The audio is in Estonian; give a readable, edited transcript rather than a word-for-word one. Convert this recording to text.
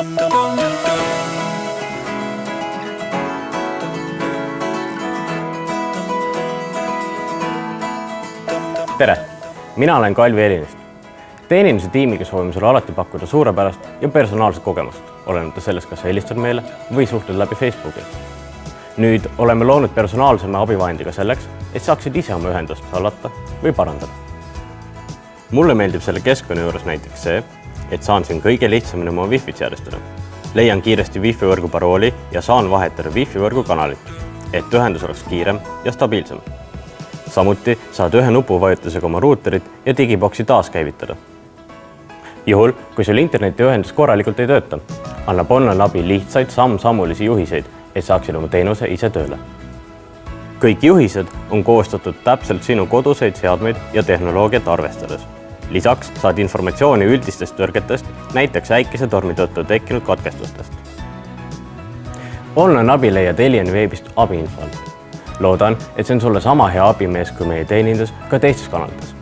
Tere! Mina olen Kalvi Elinist. Teeninduse tiimiga soovime sulle alati pakkuda suurepärast ja personaalset kogemust, olenemata sellest, kas sa helistad meile või suhtled läbi Facebooki. Nüüd oleme loonud personaalsema abivahendiga selleks, et saaksid ise oma ühendust hallata või parandada. Mulle meeldib selle keskkonna juures näiteks see, et saan siin kõige lihtsamini oma Wi-Fi seadistada. Leian kiiresti Wi-Fi võrgu parooli ja saan vahetada Wi-Fi võrgu kanalit, et ühendus oleks kiirem ja stabiilsem. Samuti saad ühe nupuvajutusega oma ruuterit ja digiboksi taaskäivitada. Juhul, kui sul internetiühendus korralikult ei tööta, annab online abi lihtsaid samm-sammulisi juhiseid, et saaksid oma teenuse ise tööle. Kõik juhised on koostatud täpselt sinu koduseid seadmeid ja tehnoloogiat arvestades. Lisaks saad informatsiooni üldistest tõrgetest, näiteks äikesetormi tõttu tekkinud katkestustest. Online abi leiad Elien veebist abiinfo. Loodan, et see on sulle sama hea abimees kui meie teenindus ka teistes kanalites.